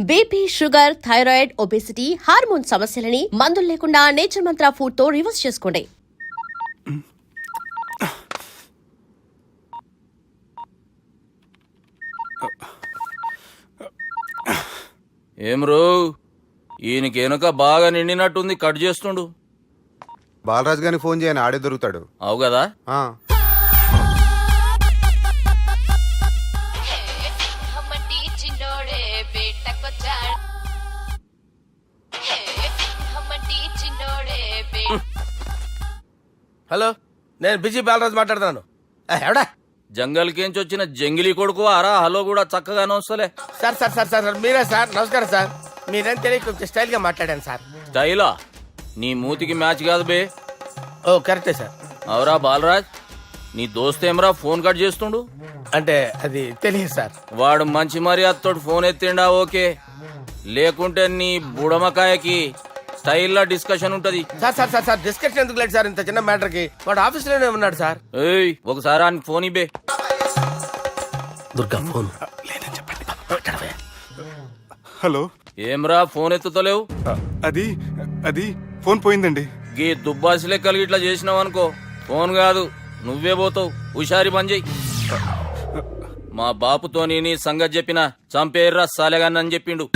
BP, sugar, thyroid, obesity, hormone సమస్యలని మందులు లేకుండా నేచర్ మంత్ర ఫుడ్ తో రివర్స్ చేసుకోండి. ఏం రో ఈయనకి వెనుక బాగా నిండినట్టుంది, కట్ చేస్తుండు. బాలరాజు గారికి ఫోన్ చేయని, ఆడే దొరుకుతాడు. అవు కదా. హలో, నేను బిజీ బాలరాజు మాట్లాడుతున్నాను. ఎవడా జంగల్కేంచి వచ్చిన జంగిలీ కొడుకు ఆరా. హలో కూడా చక్కగానే వస్తలే. సార్ సార్ సార్ సార్ మీరే సార్. నమస్కారం సార్. మీరేం తెలియక కొంచెం స్టైల్ గా మాట్లాడాను సార్. స్టైలా? నీ మూతికి మ్యాచ్ కాదు బే. ఓ కరెక్టే సార్. అవరా బాలరాజ్, నీ దోస్త్ ఏమరా ఫోన్ కట్ చేస్తుండు? అంటే అది తెలియదు సార్. వాడు మంచి మర్యాదతో ఫోన్ ఎత్తిండా ఓకే, లేకుంటే నీ బుడమకాయకి స్టైల్లో డిస్కషన్ ఉంటది. Sir sir sir sir discussion ఎందుకు లేదు సార్, ఇంత చిన్న మ్యాటర్ కి. వాడు ఆఫీస్ లోనే ఉన్నాడు సార్. ఏయ్ ఒకసారి ఆయన ఫోన్ ఇబ్బే. దుర్గా ఫోన్ లేదని చెప్పండి. హలో, ఏమ్రా ఫోన్ ఎత్తుతలేవు? అది అది ఫోన్ పోయిందండి. గీ దుబ్బాసి లెక్కలు ఇట్లా చేసినావు అనుకో, ఫోన్ కాదు నువ్వే పోతావు. హుషారి పని చెయ్యి. మా బాపుతో నీ సంగతి చెప్పిన చంపేర్రా సాలెగాన్ని చెప్పిండు.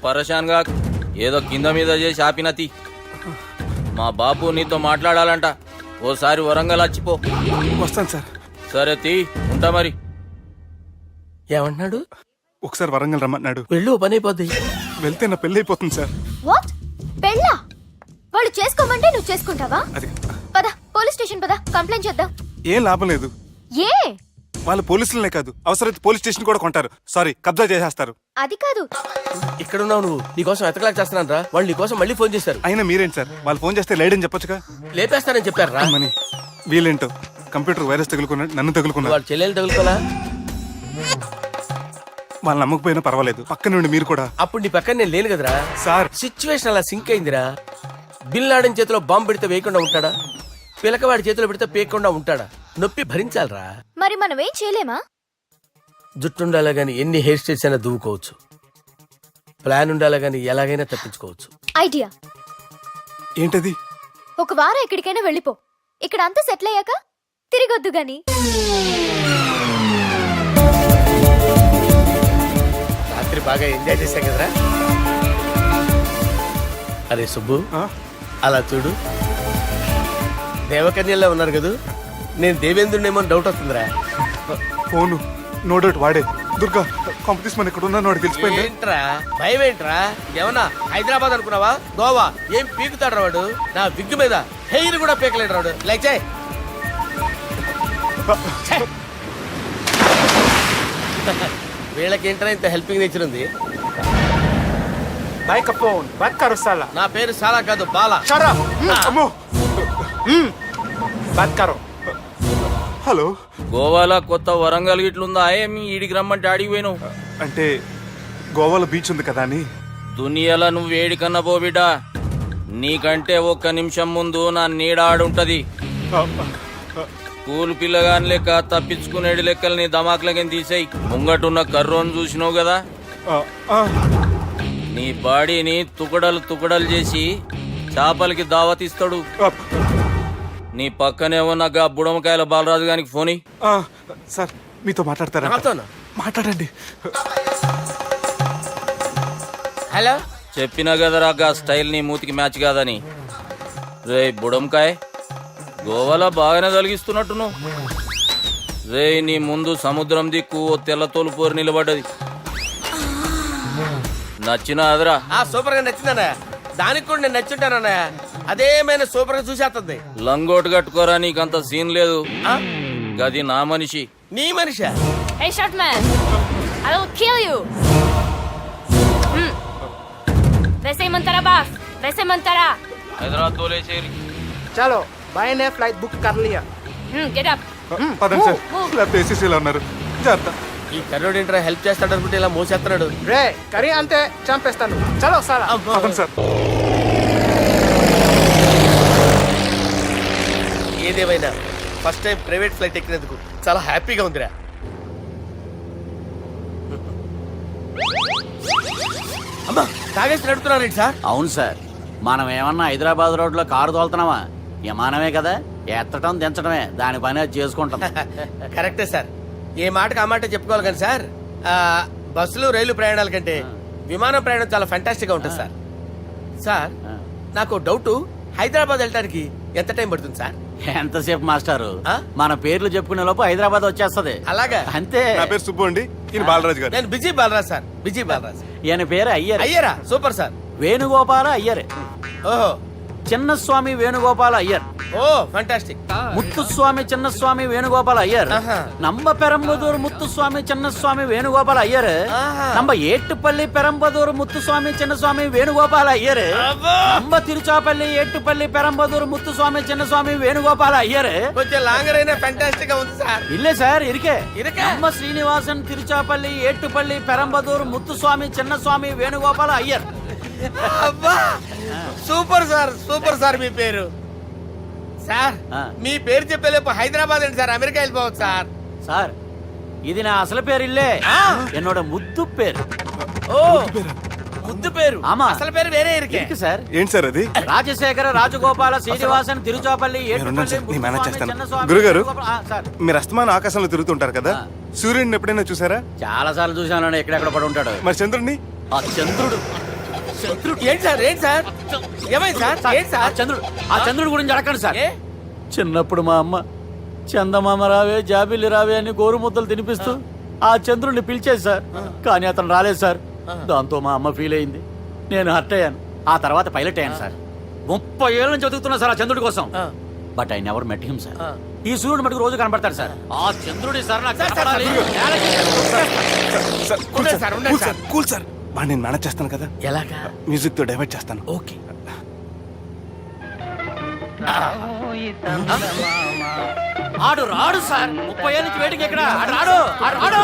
పరేషాన్ గా ఏదో కింద మీద చేసి ఆపినతి. మా బాపు నీతో మాట్లాడాలంట. ఓసారి వరంగల్ వచ్చిపో. వస్తాను సార్. సరే తీ, ఉంటా మరి. ఏమంటున్నాడు? ఒకసారి వరంగల్ రమ్మన్నాడు. వెళ్ళు, పని అయిపోద్ది. వెళ్తే నా పెళ్లి అయిపోతుంది సార్. వాట్? పెళ్ళా? వాళ్ళు చేసుకోమంటే నువ్వు చేసుకుంటావా? అది పద, పోలీస్ స్టేషన్ పద, కంప్లైంట్ చేద్దాం. ఏం లాభం లేదు. ఏ? వాళ్ళు పోలీసులనే కాదు, అవసరమైతే పోలీస్ స్టేషన్ కూడా కొంటారు. సారీ, కబ్జా చేసేస్తారు. అది కాదు. ఇక్కడ ఉన్నావు నువ్వు, నీకోసం ఎతకలేక చేస్తున్నాను రా. వాళ్ళు నీకోసం మళ్ళీ ఫోన్ చేశారు. అయినా మీరేంటి సార్, వాళ్ళు ఫోన్ చేస్తే లేడని చెప్పొచ్చుగా. లేపేస్తానని చెప్పారు రా. మని వీళ్ళేంటో కంప్యూటర్ వైరస్ తగులుకున్నాడు, నన్ను తగులుకున్నాడు. వాళ్ళ చెల్లెలు తగులుకోలా? వాళ్ళు నమ్మకపోయినా పర్వాలేదు, పక్క నుండి మీరు కూడా. అప్పుడు నీ పక్కన నేను లేను కదరా సార్. సిచ్యువేషన్ అలా సింక్ అయిందిరా. బిల్ లాడెన్ చేతిలో బాంబు పెడితే వేయకుండా ఉంటాడా? పిలకవాడి చేతిలో పెడితే పేయకుండా ఉంటాడా? నొప్పి భరించాలరా. మరి మనం ఏం చేయలేమా? జుట్టుండాలా గాని ఎన్ని హెయిర్ స్టైల్స్ అయినా దువ్వుకోవచ్చు. ప్లాన్ ఉండాలా గాని ఎలాగైనా తప్పించుకోవచ్చు. ఐడియా ఏంటది? ఒక వారం ఎక్కడికైనా వెళ్ళిపో. ఇక్కడ అంతా సెటిల్ అయ్యాక తిరిగొద్దు గాని. రాత్రి బాగా ఎంజాయ్ చేశాం కదరా. అరే సుబ్బు, అలా చూడు, దేవకన్యల్లో ఉన్నారు కదూ. నేను దేవేంద్రుడేమో డౌట్ వస్తుందిరా. ఫోను నో డౌట్ వాడే. దుర్గా కాంపిటీషన్ మన ఇక్కడ ఉన్నాను, వాడు తెలిసిపోయింది. ఏంట్రా భయం ఏంట్రా? ఏమన్నా హైదరాబాద్ అనుకున్నావా? గోవా? ఏం పీకుతాడు వాడు. నా విగ్గు మీద హెయిర్ కూడా పీకలేడు రాడు. లైక్ చేయి. వీళ్ళకేంట్రా ఇంత హెల్పింగ్ నేచర్ ఉంది. నా పేరు సాలా కాదు, బాలా. హలో, గోవాలో కొత్త వరంగల్ గిట్లుందా? ఏమి ఈడికి రమ్మంటే ఆడికి పోయినావు? అంటే గోవాలో బీచ్ ఉంది కదా అని. దునియాలో నువ్వు వేడికన్నా పో బిడ్డా. నీకంటే ఒక్క నిమిషం ముందు నా నీడ ఆడుంటది. స్కూల్ పిల్లగాని లెక్క తప్పించుకునేది లెక్కలు నీ దమాకులకి తీసేయి. ముంగటున్న కర్రోని చూసినావు కదా, నీ బాడీని తుకడలు తుకడలు చేసి చేపలకి దావతిస్తాడు. నీ పక్కనే ఉన్న గా బుడమకాయల బాలరాజు గారికి ఫోన్. సార్ మీతో మాట్లాడతారా? మాట్లాడండి. హలో, చెప్పినా కదరా గా స్టైల్ నీ మూతికి మ్యాచ్ కాదని. రే బుడంకాయ్, గోవాలో బాగానే తొలగిస్తున్నట్టు నువ్వు. రే నీ ముందు సముద్రం దిక్కు ఓ తెల్లతోలు పోరు నిలబడ్డది. నచ్చిన అదరా? సూపర్ గా నచ్చిందన్నయ్య. దానికి కూడా నేను నచ్చుంటానన్నయ్య. అదేమైనా సూపర్ గా చూసేస్తుంది. లంగోటు కట్టుకోరా, నీకంత సీన్ లేదు. గది నా మనిషి. నీ మనిషి? Hey short man, I will kill you. वैसे मंतरा बास, वैसे मंतरा. హైదరాబాద్ తోలేసేరి. चलो भाई ने फ्लाइट बुक कर लिया. Get up. పదండి సార్, లేకపోతే ఏసీసీలో ఉన్నారు. జాగ్రత్త. ఈ కర్రోడు ఏంట్రా హెల్ప్ చేస్తాడు అనుకుంటే ఇలా మోసేస్తున్నాడు. రే కరీ అంతే చంపేస్తాను. చలో సార్. పదండి సార్. ఏదేమైనా ఫస్ట్ టైం ప్రైవేట్ ఫ్లైట్ ఎక్కినందుకు చాలా హ్యాపీగా ఉందిరా. తాగేసి నడుపుతున్నారేంటి సార్? అవును సార్, మనం ఏమన్నా హైదరాబాద్ రోడ్లో కారు తోలుతున్నామా? విమానమే కదా, ఎత్తటం దించడమే దాని పని అది చేసుకుంటాం. కరెక్టే సార్, ఏ మాటకు ఆ మాట చెప్పుకోవాలి కానీ సార్, బస్సులు రైలు ప్రయాణాల కంటే విమానం ప్రయాణం చాలా ఫెంటాస్టిక్ గా ఉంటుంది సార్. సార్ నాకు డౌట్, హైదరాబాద్ వెళ్ళడానికి ఎంత టైం పడుతుంది సార్? ఎంతసేపు మాస్టారు, ఆ? మన పేర్లు చెప్పుకునే లోపు హైదరాబాద్ వచ్చేస్తది. అలాగా? అంతే. నా పేరు సుబ్బు అండి, ఈయన బాలరాజు గారు. నేను busy Balaraj sir, busy Balaraj. ఈయన పేరు అయ్యర్. అయ్యారా? Super sir. వేణుగోపాల అయ్యర్. ఓహో, చిన్నస్వామి వేణుగోపాల అయ్యర్. ఓ ఫెంటాస్టిక్. ముత్తుస్వామి చిన్నస్వామి వేణుగోపాల అయ్యర్. ఆహా. నంబ పెరంబదూరు ముత్తుస్వామి చిన్నస్వామి వేణుగోపాల అయ్యర్. ఆహా. నంబ ఏట్టుపల్లి పెరంబదూరు ముత్తుస్వామి చిన్నస్వామి వేణుగోపాల అయ్యర్. అబ్బో! నంబ తిరుచాపల్లి ఏట్టుపల్లి పెరంబదూరు ముత్తుస్వామి చిన్నస్వామి వేణుగోపాల అయ్యర్. కొంచెం లాంగర్ అయినా ఫెంటాస్టిక్ గా ఉంది సార్. ఇల్లే సార్, ఇరికే. ఇరికే? నంబ శ్రీనివాసన్ తిరుచాపల్లి ఏట్టుపల్లి పెరంబదూరు ముత్తుస్వామి చిన్నస్వామి వేణుగోపాల అయ్యర్. అబ్బా సూపర్ సార్, సూపర్ సార్. మీ పేరు సార్, ఆ. మీ పేరు చెప్పేలేపు హైదరాబాద్ అండి సార్, అమెరికా వెళ్ళిపోవచ్చు సార్. సార్, ఇది నా అసలు పేరు ఇల్లే, என்னோட ముద్దు పేరు. ఓ ముద్దు పేరు. ఆమా. అసలు పేరు వేరే ఇరికే. ఇరికి సార్. ఏంటి సార్ అది? రాజశేఖర రాజగోపాల శ్రీనివాసన్ తిరుచాపల్లి మీరున్నారు సార్, నేను మేనేజ్ చేస్తాను. చిన్నస్వామి గురుగారు, వేణుగోపాల- ఆ, సార్ మీరు అస్తమానం ఆకాశంలో తిరుగుతుంటారు కదా, ఆ. సూర్యుడిని ఎప్పుడైనా చూసారా? చాలా సార్లు చూశాను, ఎక్కడెక్కడ పడి ఉంటాడు. మరి చంద్రుడిని? ఆ చంద్రుడు. ఏంటి సార్, ఏంటి సార్, ఏమైంది సార్, ఏంటి ఆ సార్? చంద్రుడు, ఆ చంద్రుడి గురించి అడగండి సార్. ఏ? చిన్నప్పుడు మా అమ్మ చందమామ రావే జాబిల్లి రావే అని గోరుముద్దలు తినిపిస్తూ ఆ చంద్రుడిని పిలిచేది సార్, కానీ అతను రాలేదు సార్. దాంతో మా అమ్మ ఫీల్ అయింది, నేను హర్ట్ అయ్యాను. ఆ తర్వాత పైలట్ అయ్యాను సార్. 30 ఏళ్ళ నుంచి చదువుతున్నా సార్ ఆ చంద్రుడి కోసం. ఆ. But I never met him sir. ఆ. ఈ సూర్యుడు మటుకు రోజు కనబడతాడు సార్. ఆ చంద్రుడి సార్ నాకు సార్, సార్, కనపడాలి. సార్, కూల్ ఉండండి సార్, సార్, ఉండండి cool sir, sir. Cool sir. బాగా నేను మేనేజ్ చేస్తాను కదా, ఎలాగా? మ్యూజిక్ తో డైవర్ట్ చేస్తాను. ఓకే. ఆడు రాడు సార్, 30 ఏళ్ళ నుంచి వేటికి ఎక్కడ ఆడు రాడు, ఆడు రాడు.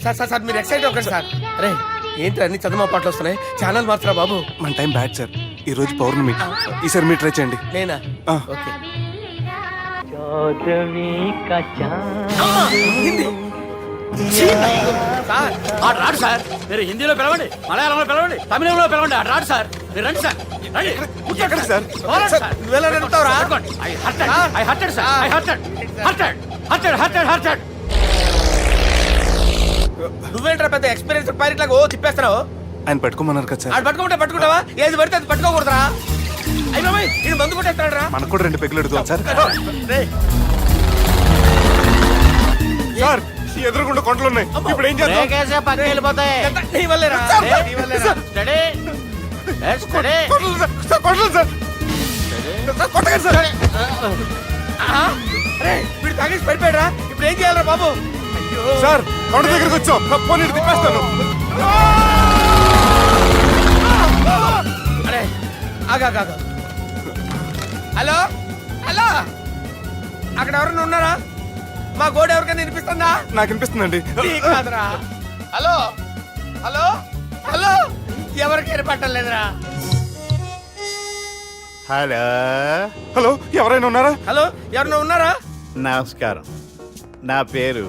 సార్ సార్ సార్, మీరు ఎక్సైట్ అవ్వకండి సార్. అరే ఏంటి అన్ని చదువు పాటలు వస్తున్నాయి, ఛానల్ మార్చరా బాబు. మన టైం బ్యాడ్ సార్, ఈ రోజు పౌర్ణమి. ఈసారి మీరు ట్రై చేయండి. నేనా? ఆ. ఓకే. సార్ ఆడు రాడు సార్, మీరు హిందీలో పిలవండి, మలయాళంలో పిలవండి, తమిళంలో పిలవండి, ఆడు రాడు సార్. మీరు రండి సార్, రండి. ఎక్కడికి సార్? పోరాడు సార్. నువ్వెలా నడుపుతావురా? పట్టుకోండి. I hurted, sir. I hurted. నువ్వేంట్రా పెద్ద ఎక్స్పీరియన్స్ పైరెట్ లాగా ఓ తిప్పేస్తావు? ఆయన పట్టుకోమన్నారు కదా సార్. ఆడు పట్టుకుంటే పట్టుకుంటావా? ఏది పడితే అది పట్టుకోకూడదురా? అయ్యి బాబాయ్, ఇది మందు కొట్టేస్తాడు రా. మనకు కూడా 2 పెగ్గులు ఎడుతాం సార్. సార్, ఈ ఎదురుగుండా కొండలు ఉన్నాయి, ఇప్పుడు ఏం చేద్దాం? బ్రేకేసే పక్కకి వెళ్ళిపోతాయి. నీ వల్లేరా? నీ వల్లేరా? Steady. Let's steady. Kondalu sir, sir, Kondalu sir. Sir, కొట్టకండి సార్. ఆహా. అరే వీడు తాగేసి పడిపోయాడురా, ఇప్పుడు ఏం చేయాలరా బాబు? అయ్యో సార్, కొండ దగ్గరికి వచ్చాం, పోనీ ఇటు తిప్పేస్తాను. అరే ఆగా. హలో హలో, అక్కడ ఎవరైనా ఉన్నారా? మా గోడ ఎవరికైనా వినిపిస్తుందా? నాకు అనిపిస్తుందండి. నీకు కాదురా. హలో హలో హలో, ఎవరికి ఏర్పట్టలేదురా? హలో హలో, ఎవరైనా ఉన్నారా? హలో, ఎవరైనా ఉన్నారా? నమస్కారం, నా పేరు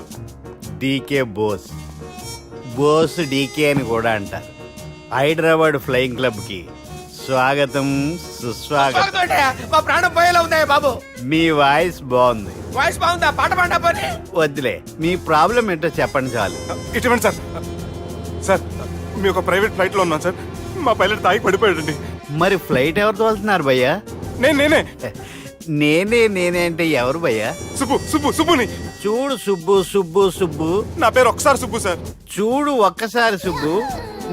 డీకే బోస్. బోస్ డీకే అని కూడా అంటారు. హైదరాబాద్ ఫ్లయింగ్ క్లబ్కి స్వాగతం, సుస్వాగతం. స్వాగతం. మా ప్రాణం పోయేలా ఉందా బాబు? మీ వాయిస్ బాగుంది. వాయిస్ బాగుందా? పాట పాడా పోనీ. వద్దులే, మీ ప్రాబ్లం ఏంటో చెప్పండి చాలు. ఇటువంటి సార్, సార్ మీ ఒక ప్రైవేట్ ఫ్లైట్ లో ఉన్నాం సార్, మా పైలట్ తాగి పడిపోయాడండి. మరి ఫ్లైట్ ఎవరు తోలుతున్నారు భయ్యా? నేనే నేనే అంటే ఎవరు భయ్యా? సుబ్బుని. చూడు సుబ్బు సుబ్బు సుబ్బు, నా పేరు ఒకసారి సుబ్బు సార్. చూడు ఒక్కసారి సుబ్బు,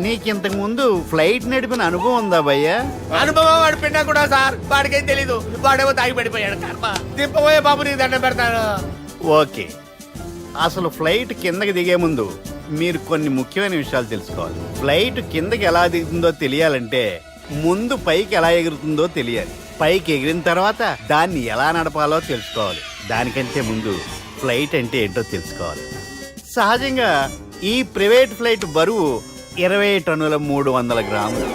నీకింతకు ముందు ఫ్లైట్ నడిపిన అనుభవం ఉందా భయ్యా? అనుభవం వాడు పిన్నా కూడా సార్, వాడికేం తెలీదు. వాడేమో తాగి పడిపోయాడు. కర్మ. దింపబోయే బాబు, నీకు దండం పెడతాను. ఓకే, అసలు ఫ్లైట్ కిందకి దిగే ముందు మీరు కొన్ని ముఖ్యమైన విషయాలు తెలుసుకోవాలి. ఫ్లైట్ కిందకి ఎలా దిగుతుందో తెలియాలంటే ముందు పైకి ఎలా ఎగురుతుందో తెలియాలి. పైకి ఎగిరిన తర్వాత దాన్ని ఎలా నడపాలో తెలుసుకోవాలి. దానికంటే ముందు ఫ్లైట్ అంటే ఏంటో తెలుసుకోవాలి. సహజంగా ఈ ప్రైవేట్ ఫ్లైట్ బరువు 20 టన్నుల 300 గ్రాములు.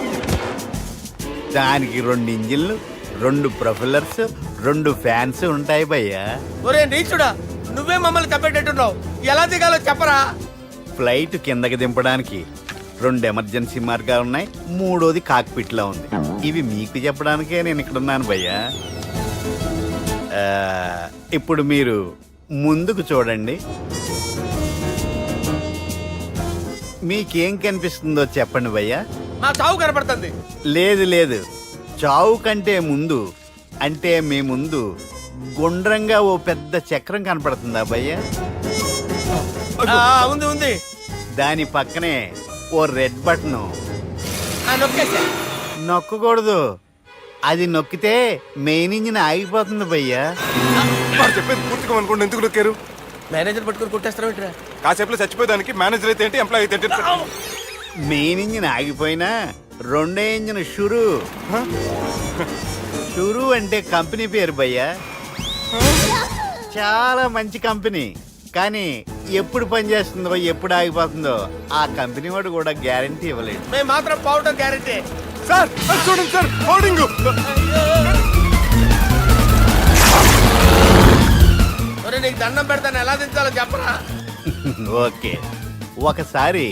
దానికి 2 ఇంజిన్లు, 2 ప్రొఫెల్లర్స్, 2 ఫ్యాన్స్ ఉంటాయి భయ్యా. ఒరే నీచుడా, నువ్వే మమ్మల్ని తప్పేటట్టున్నావు. ఎలా దిగాలో చెప్పరా? ఫ్లైట్ కిందకి దింపడానికి 2 ఎమర్జెన్సీ మార్గాలు ఉన్నాయి, 3వది కాక్పిట్ లో ఉంది. ఇవి మీకు చెప్పడానికే నేను ఇక్కడ ఉన్నాను భయ్యా. ఇప్పుడు మీరు ముందుకు చూడండి. మీకేం కనిపిస్తుందో చెప్పండి భయ్యా. మా చావు కనపడుతుంది. లేదు లేదు, చావు కంటే ముందు అంటే మీ ముందు గుండ్రంగా ఓ పెద్ద చక్రం కనపడుతుందా భయ్యా? ఉంది ఉంది. దాని పక్కనే ఓ రెడ్ బటన్. నొక్కేసా. నొక్కకూడదు, అది నొక్కితే మెయిన్ ఇంజిన్ ఆగిపోతుంది భయ్యా. వాడు చెప్పేది పూర్తిగా అనుకోండి, ఎందుకు నొక్కారు? మేనేజర్ పట్టుకుని కుట్టేస్తారా ఏంట్రా? కాసేపులో చచ్చిపోయేదానికి మేనేజర్ అయితే ఏంటి, ఎంప్లాయ్ అయితే ఏంటి? మెయిన్ ఇంజిన్ ఆగిపోయినా 2వ ఇంజిన్ షురు. షురు అంటే కంపెనీ పేరు భయ్యా. చాలా మంచి కంపెనీ, కానీ ఎప్పుడు పనిచేస్తుందో ఎప్పుడు ఆగిపోతుందో ఆ కంపెనీ వాడు కూడా గ్యారంటీ ఇవ్వలేడు. మేము మాత్రం పోవటం గ్యారెంటీ. సార్ అది చూడండి సార్, హోర్డింగ్. నీకు దండం పెడతాను, ఎలా దించాలో చెప్పరా? ఓకే, ఒకసారి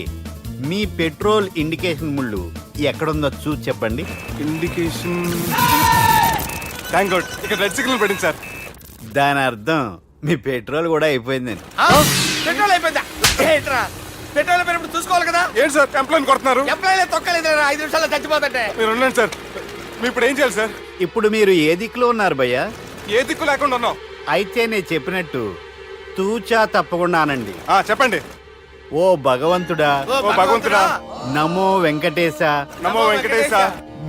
మీ పెట్రోల్ ఇండికేషన్ ముళ్ళు ఎక్కడుందో చూసి చెప్పండి. ఇండికేషన్. థ్యాంక్ గాడ్, ఇక్కడ రెడ్ సిగ్నల్ పడింది సార్. దాని అర్థం మీ పెట్రోల్ కూడా అయిపోయిందని. పెట్రోల్ అయిపోయిందా? ఏంట్రా పెట్రోల్ అయిపోయినప్పుడు చూసుకోవాలి కదా. ఏంటి సార్ ఎంప్లాయ్ కొడుతున్నారు? ఎంప్లాయీలే తొక్కలేదు, 5 నిమిషాల్లో చచ్చిపోతుంటే. మీరు ఉండండి సార్, మీరు ఇప్పుడు ఏం చేయాలి సార్? ఇప్పుడు మీరు ఏ దిక్కులో ఉన్నారు భయ్యా? ఏ దిక్కు లేకుండా ఉన్నాం. అయితే నేను చెప్పినట్టు తూచా తప్పకుండా అనండి. చెప్పండి. ఓ భగవంతుడా, ఓ భగవంతుడా, నమో వెంకటేశ, నమో వెంకటేశ.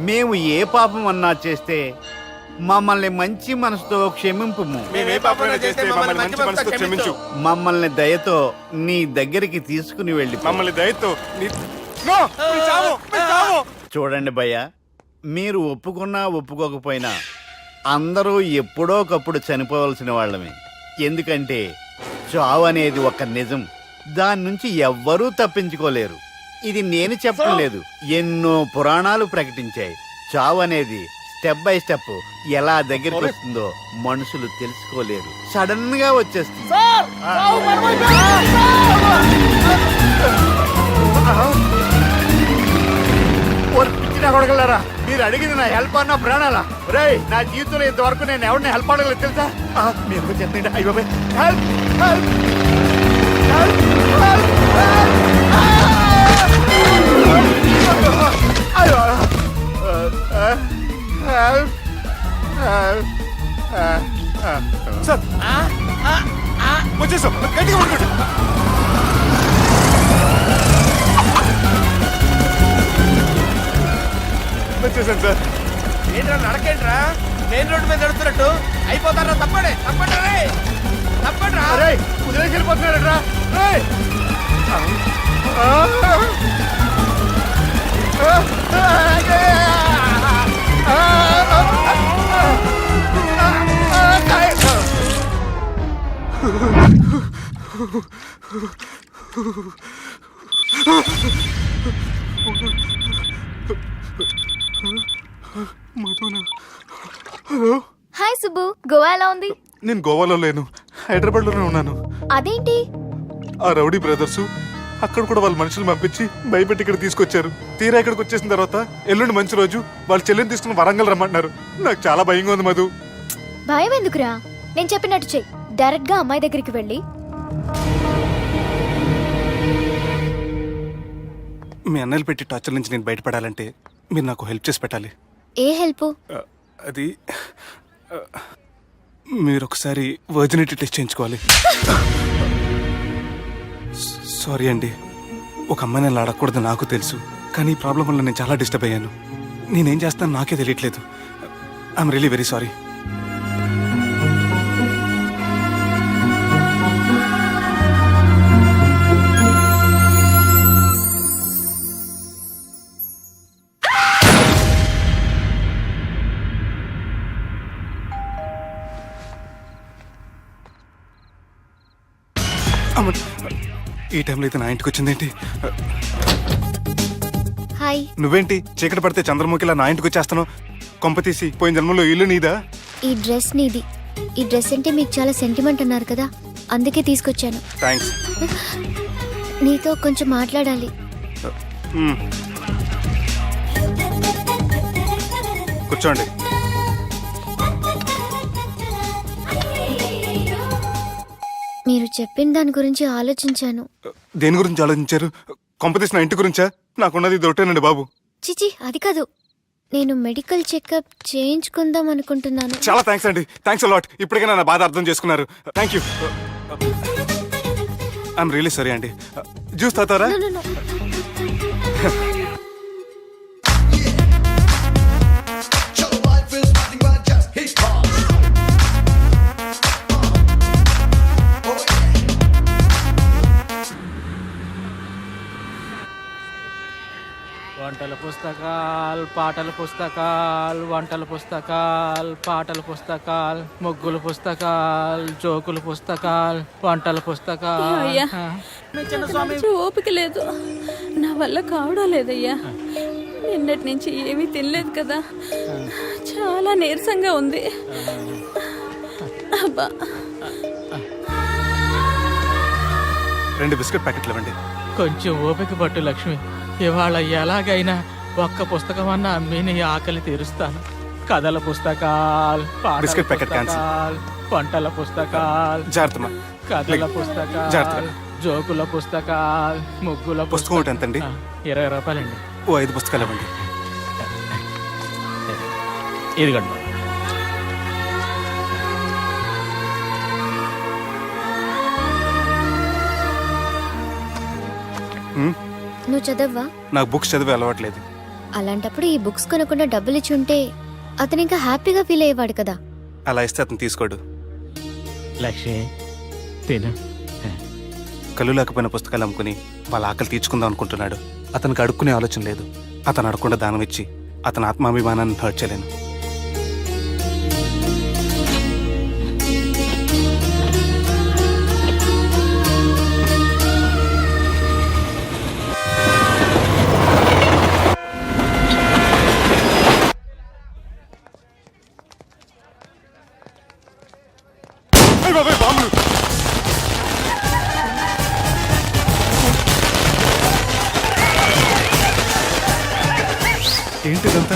మేము ఏ పాపం అన్నా చేస్తే మమ్మల్ని మంచి మనసుతో క్షమింపు. మేము ఏ పాపమైనా చేస్తే మమ్మల్ని మంచి మనసుతో క్షమించు. మమ్మల్ని దయతో నీ దగ్గరికి తీసుకుని వెళ్ళి మమ్మల్ని దయతో నో, మీ చావు, మీ చావు. చూడండి భయ్యా, మీరు ఒప్పుకున్నా ఒప్పుకోకపోయినా అందరూ ఎప్పుడో ఒకప్పుడు చనిపోవలసిన వాళ్ళమే. ఎందుకంటే చావు అనేది ఒక నిజం, దాని నుంచి ఎవ్వరూ తప్పించుకోలేరు. ఇది నేను చెప్పడం లేదు, ఎన్నో పురాణాలు ప్రకటించాయి. చావు అనేది స్టెప్ బై స్టెప్ ఎలా దగ్గరికి వస్తుందో మనుషులు తెలుసుకోలేరు, సడన్ గా వచ్చేస్తుంది. కొడగలరా, మీరు అడిగింది నా హెల్ప్ అన్న ప్రాణాలా? రే, నా జీవితంలో ఇంతవరకు నేను ఎవరిని హెల్ప్ అడగలేదు తెలుసా? మీరు చెప్పండి. అయ్యో హెల్ప్ హెల్ప్ సార్ వచ్చేసాం, గట్టిగా పడుకోండి. వచ్చేసాను సార్. ఏంట్రా నడకేంట్రా? మెయిన్ రోడ్డు మీద నడుస్తున్నట్టు అయిపోతారా? తప్పండి తప్పండి తప్పండి. కుదిరేసి వెళ్ళిపోతున్నారట్రా. హాయ్ సుబ్బు, గోవా ఎలా ఉంది? నేను గోవాలో లేను, హైదరాబాద్ లోనే ఉన్నాను. అదేంటి? ఆ రౌడీ బ్రదర్స్ అక్కడ కూడా వాళ్ళ మనుషులు పంపించి భయపెట్టి ఇక్కడ తీసుకొచ్చారు. తీరా ఇక్కడికి వచ్చేసిన తర్వాత ఎల్లుండి మంచి రోజు వాళ్ళ చెల్లిని తీసుకుని వరంగల్ రమ్మంటున్నారు. నాకు చాలా భయంగా ఉంది మధు. భయం ఎందుకురా? నేను చెప్పినట్టు చెయ్యి. డైరెక్ట్ గా అమ్మాయి దగ్గరికి వెళ్ళి మీ అన్నలు పెట్టి టార్చర్ నుంచి నేను బయటపడాలంటే మీరు నాకు హెల్ప్ చేసి పెట్టాలి. ఏ హెల్ప్? అది మీరు ఒకసారి వర్జినిటీ టెస్ట్ చేయించుకోవాలి. సారీ అండి, ఒక అమ్మాయిని అలా అడగకూడదు నాకు తెలుసు, కానీ ఈ ప్రాబ్లం వల్ల నేను చాలా డిస్టర్బ్ అయ్యాను. నేనేం చేస్తాను నాకే తెలియట్లేదు. I'm really very sorry. ఈ టైంలో అయితే నా ఇంటికి వచ్చిందేంటి? హాయ్. నువ్వేంటి చీకటి పడితే చంద్రముఖిలా నా ఇంటికి వచ్చేస్తాను? కొంప తీసి పోయిన జన్మలో ఇల్లు నీదా? ఈ డ్రెస్ నీది. ఈ డ్రెస్ అంటే మీకు చాలా సెంటిమెంట్ అన్నారు కదా, అందుకే తీసుకొచ్చాను. థ్యాంక్స్. నీతో కొంచెం మాట్లాడాలి. కూర్చోండి. మీరు చెప్పిన దాని గురించి ఆలోచించాను. దేని గురించి ఆలోచించారు? కొంపతీసి నా ఇంటి గురించా? నాకున్నది దొట్టేనండి బాబు. చిచి, అది కాదు. నేను మెడికల్ చెకప్ చేయించుకుందాం అనుకుంటున్నాను. చాలా థ్యాంక్స్ అండి. Thanks a lot. ఇప్పటికైనా నా బాధ అర్థం చేసుకున్నారు. Thank you. I'm really sorry అండి. జ్యూస్ తాతారా? No, no, no. వంటల పుస్తకాలు, పాటల పుస్తకాలు, వంటల పుస్తకాలు, పాటల పుస్తకాలు, ముగ్గుల పుస్తకాలు, జోకుల పుస్తకాలు, వంటల పుస్తకాలు. అయ్యా ఓపిక లేదు, నా వల్ల కావడం లేదయ్యా. నిన్నటి నుంచి ఏమీ తినలేదు కదా, చాలా నీరసంగా ఉంది. అబ్బా, 2 బిస్కెట్ ప్యాకెట్లు ఇవ్వండి. కొంచెం ఓపిక పట్టు లక్ష్మి. ఇవాళ ఎలాగైనా ఒక్క పుస్తకం అన్నా అమ్మి నీ ఆకలి తీరుస్తాను. కథల పుస్తకాలు, పాటల బిస్కెట్ ప్యాకెట్ క్యాన్సిల్. పుస్తకాలు, వంటల పుస్తకాలు, జాగ్రత్త. కథల పుస్తకాలు, జాగ్రత్తగా. జోకుల పుస్తకాలు, ముగ్గుల పుస్తకం ఒకటి ఎంతండి? 20 రూపాయలండి. ఓ 5 పుస్తకాలు ఇవ్వండి. ఇదిగండి. నువ్వు చదవ్వా? నాకు బుక్స్ చదివే అలవాట్లేదు. అలాంటప్పుడు ఈ బుక్స్ కొనకుండా డబ్బులు ఇచ్చి ఉంటే అతను ఇంకా హ్యాపీగా ఫీల్ అయ్యేవాడు కదా. అలా ఇస్తే అతను తీసుకోడు. లక్ష్మి తిను. కళ్ళు లేకపోయిన పుస్తకాలు అమ్ముకుని వాళ్ళ ఆకలి తీర్చుకుందాం అనుకుంటున్నాడు. అతనికి అడుక్కునే ఆలోచన లేదు. అతను అడగకుండా దానం ఇచ్చి అతని ఆత్మాభిమానాన్ని హర్ట్ చేయలేను. ఏంటిదంతా?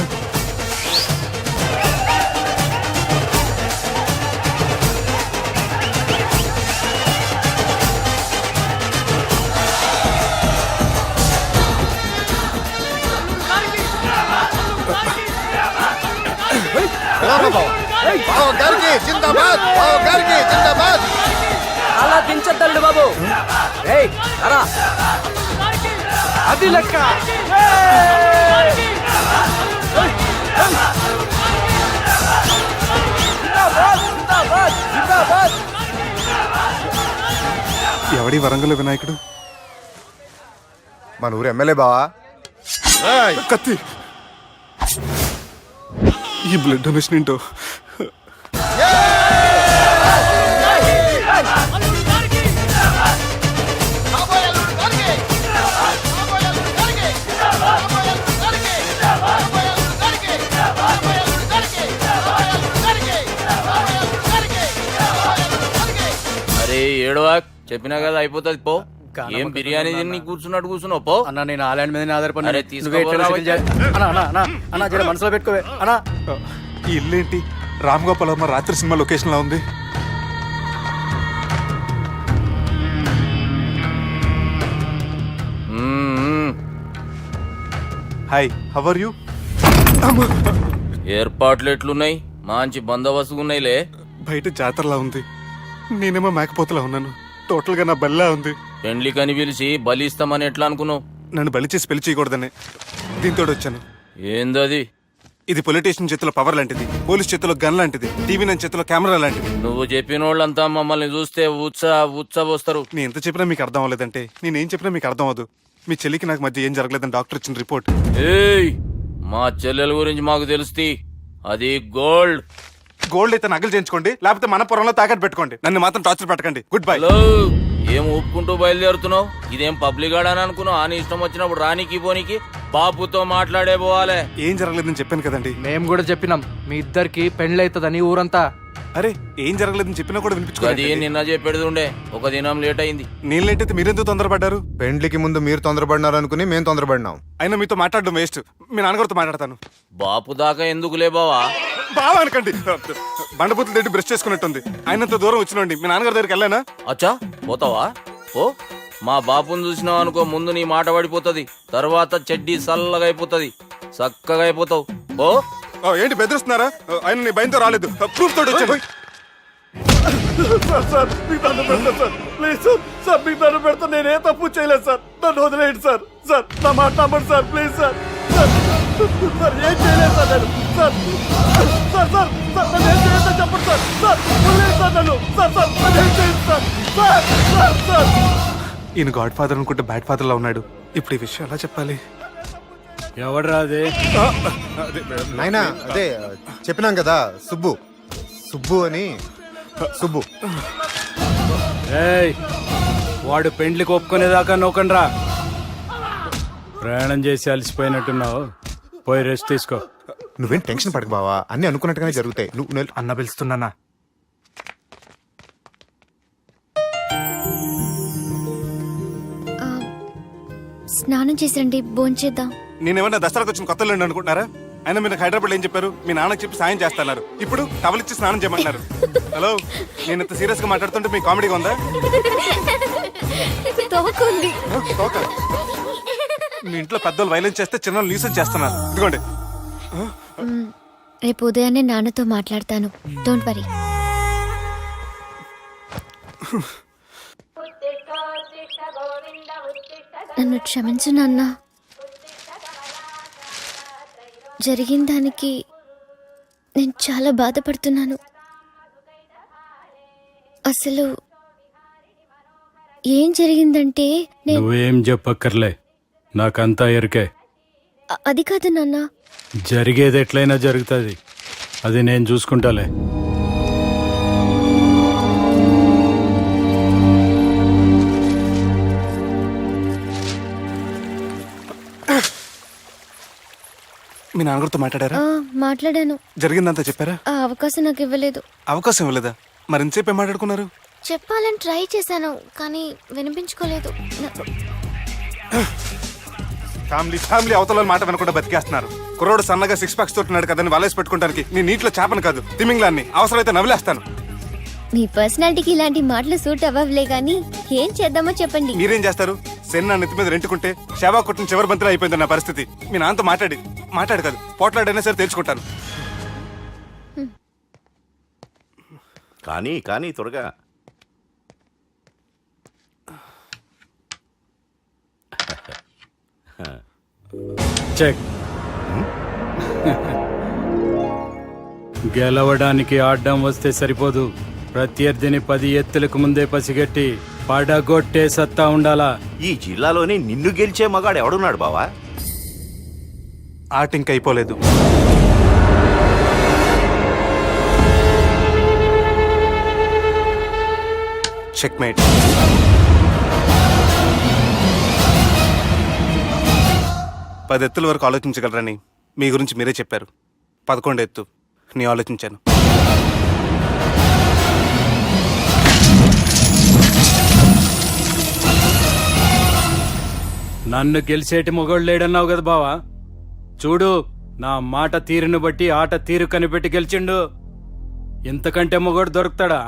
అలా దించద్దండి బాబు. అది లెక్క. ఎవడి వరంగల్ వినాయకుడు? మన ఊరు ఎమ్మెల్యే బావా. కత్తి. ఈ బ్లడ్ డొనేషన్ ఏంటో. అరే ఏడవా, చెప్పినా కదా అయిపోతుంది పో. ఏం బిర్యానీ తిని కూర్చున్నట్టు కూర్చున్నావు పో. అన్న నేను ఆ ల్యాండ్ మీద ఆధారపడి. అరే తీసుకోరా. మనసులో పెట్టుకోవే అన్నా. ఈ ఇల్లేంటి రామ్ గోపాల్ వర్మ రాత్రి సినిమా లొకేషన్ లా ఉంది. Hi, how are you? ఏర్పాట్లు ఎట్లున్నాయి? మంచి బందోబస్తుగా ఉన్నాయిలే. బయట జాతరలా ఉంది. నేనేమో మేకపోతలా ఉన్నాను. టోటల్ గా నా బల్లా ఉంది. పెండ్లి కని పిలిచి బలి ఇస్తామని ఎట్లా అనుకున్నావు? నన్ను బలి చేసి పెళ్లి చేయకూడదని దీంతో వచ్చాను. ఏందది? ఇది పొలిటీషియన్ చేతిలో పవర్ లాంటిది, పోలీస్ చేతిలో గన్ లాంటిది, టీవీ నన్ను చేతిలో కెమెరా లాంటిది. నువ్వు చెప్పిన వాళ్ళంతా మమ్మల్ని చూస్తే ఉత్సవస్తారు. నేను ఎంత చెప్పినా మీకు అర్థం అవ్వలేదంటే నేనేం చెప్పినా మీకు అర్థం అవ్వదు. మీ చెల్లికి నాకు మధ్య ఏం జరగలేదని డాక్టర్ ఇచ్చిన రిపోర్ట్. ఏయ్, మా చెల్లెల గురించి మాకు తెలుస్తుంది. అది గోల్డ్. గోల్డ్ అయితే నగలు చేయించుకోండి, లేకపోతే మన పొరంలో తాకట్టు పెట్టుకోండి. నన్ను మాత్రం టార్చర్ పెట్టకండి. Good bye. హలో, ఏం ఊపుకుంటూ బయలుదేరుతున్నావు? ఇదేం పబ్లిక్ గార్డ్ అని అనుకున్నావు? అని ఇష్టం వచ్చినప్పుడు రానికి పోనీకి బాపుతో మాట్లాడే పోవాలి. ఏం జరగలేదని చెప్పాను కదండి. మేము కూడా చెప్పినాం మీ ఇద్దరికి పెళ్ళైతుందని ఊరంతా. అరే ఏం జరగలేదని చెప్పినా కూడా అది వినిపించుకోండి. నిన్న చెప్పేది ఉండే, ఒక దినం లేట్ అయింది. నేను లేటైతే మీరెందుకు తొందరపడ్డారు? పెండ్లికి ముందు మీరు తొందరపడినారు అనుకుని మేము తొందరపడినాం. అయినా మీతో మాట్లాడడం వేస్ట్. మీ నాన్నగారితో మాట్లాడతాను. బాపు దాకా ఎందుకులే బావా? బావా అనకండి, బండబూతులు తింటే బ్రష్ చేసుకున్నట్టుంది. ఆయనంత దూరం వచ్చినండి. మీ నాన్నగారి దగ్గరికి వెళ్ళానా? అచ్చా పోతావా? ఓ మా బాపుని చూసినావు అనుకో, ముందు నీ మాట పడిపోతుంది, తర్వాత చెడ్డీ చల్లగా అయిపోతుంది, చక్కగా అయిపోతావు. ఓ ఏంటి బెదిరిస్తున్నారా? ఆయన నీ భయంతో రాలేదు, ప్రూఫ్ తోటి వచ్చాను. సార్ మీకు దండం పెడతాను సార్, ప్లీజ్ సార్. సార్ మీకు దండం పెడతాను, నేనే తప్పు చేయలేదు సార్. నన్ను వదిలేయండి సార్. సార్ నా మాట నమ్మండి సార్, ప్లీజ్ సార్. సార్ ఏం చేయలేదు సార్ నేను. సార్ సార్ సార్ సార్ నన్ను ఏం చేయొద్దని చెప్పండి సార్. సార్ వదిలేయండి సార్ నన్ను. సార్ సార్ నన్ను ఏం చేయదు సార్. సార్ సార్ సార్ ఈయన గాడ్ ఫాదర్ అనుకుంటే బ్యాడ్ ఫాదర్ లా ఉన్నాడు. ఇప్పుడు ఈ విషయం ఎలా చెప్పాలి? ఎవడ్రా అదే? నాయనా అదే చెప్పినాం కదా, సుబ్బు. సుబ్బు అని. సుబ్బు. ఏయ్ వాడు పెండ్లికి ఒప్పుకునేదాకా నోకండ్రా. ప్రయాణం చేసి అలసిపోయినట్టున్నావు, పోయి రెస్ట్ తీసుకో. నువ్వేం టెన్షన్ పడకు బావా, అన్ని అనుకున్నట్టుగానే జరుగుతాయి. నువ్వు అన్న పిలుస్తున్నా. స్నానం చేసిరండి, భోంచేద్దాం. నేనేమన్నా దసరాకు వచ్చిన కొత్త లేండి అనుకుంటున్నారా? అయినా మీరు హైదరాబాద్ ఏం చెప్పారు? మీ నాన్నకి చెప్పి సాయం చేస్తున్నారు. ఇప్పుడు టవల్ ఇచ్చి స్నానం చేయమంటున్నారు. హలో, నేను ఇంత సీరియస్ గా మాట్లాడుతుంటే మీ కామెడీగా ఉందా? తోకుంది. తోక. మీ ఇంట్లో పెద్దలు వైలెన్స్ చేస్తే చిన్న న్యూసెన్స్ చేస్తున్నారు. ఇదిగోండి. రేపు ఉదయాన్నే నాన్నతో మాట్లాడతాను, డోంట్ వరీ. నన్ను క్షమించు నాన్న. జరిగిన దానికి నేను చాలా బాధపడుతున్నాను. అసలు ఏం జరిగిందంటే నువ్వేం చెప్పక్కర్లే, నాకంతా ఎరికే. అది కాదు నాన్న. జరిగేది ఎట్లయినా జరుగుతుంది, అది నేను చూసుకుంటాలే. మీ నాన్నగారితో మాట్లాడారా? మాట్లాడాను. జరిగిందంతా చెప్పారా? ఆ అవకాశం నాకు ఇవ్వలేదు. అవకాశం ఇవ్వలేదా? మరి ఎంతసేపు ఏం మాట్లాడుకున్నారు? చెప్పాలని ట్రై చేశాను, కానీ వినిపించుకోలేదు. ఫ్యామిలీ అవతల మాట వినకుండా బతికేస్తున్నారు. కుర్రోడు సన్నగా 6 ప్యాక్స్ తోటి కదని వలేసి పెట్టుకోవడానికి నీ నీటిలో చేపను కాదు, తిమింగ్లాన్ని అవసరమైతే నవ్వులేస్తాను. మీ పర్సనాలిటీకి ఇలాంటి మాటలు సూట్ అవ్వలే, గానీ ఏం చేద్దామో చెప్పండి. మీరేం చేస్తారు? సెన్న నెత్తి మీద రెంటుకుంటే శవా కొట్టిన చివరి బంతిలో అయిపోయింది నా పరిస్థితి. మీ నాన్నతో మాట్లాడు కాదు, పోట్లాడైనా సరే తెలుసుకుంటాను. కానీ కానీ త్వరగా. చెక్. గెలవడానికి ఆడ్డం వస్తే సరిపోదు, ప్రత్యర్థిని 10 ఎత్తులకు ముందే పసిగట్టి పడగొట్టే సత్తా ఉండాలా. ఈ జిల్లాలోనే నిన్ను గెలిచే మగాడు ఎవడున్నాడు బావా? ఆట ఇంక అయిపోలేదు. చెక్మేట్. పది ఎత్తుల వరకు ఆలోచించగలరని మీ గురించి మీరే చెప్పారు. 11 ఎత్తు నీ ఆలోచించాను. నన్ను గెలిచేటి మొగోడు లేడన్నావు కదా బావా, చూడు నా మాట తీరును బట్టి ఆట తీరు కనిపెట్టి గెలిచిండు. ఇంతకంటే మొగోడు దొరుకుతాడా?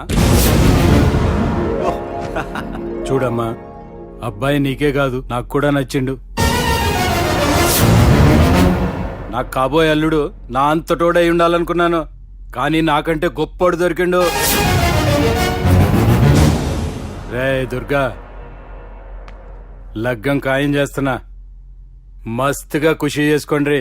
చూడమ్మా, అబ్బాయి నీకే కాదు నాకు కూడా నచ్చిండు. నాకు కాబోయే అల్లుడు నా అంతటోడై ఉండాలనుకున్నాను, కానీ నాకంటే గొప్పోడు దొరికిండు. రే దుర్గా, లగ్గం ఖాయం చేస్తున్నా, మస్తుగా ఖుషి చేసుకోండి.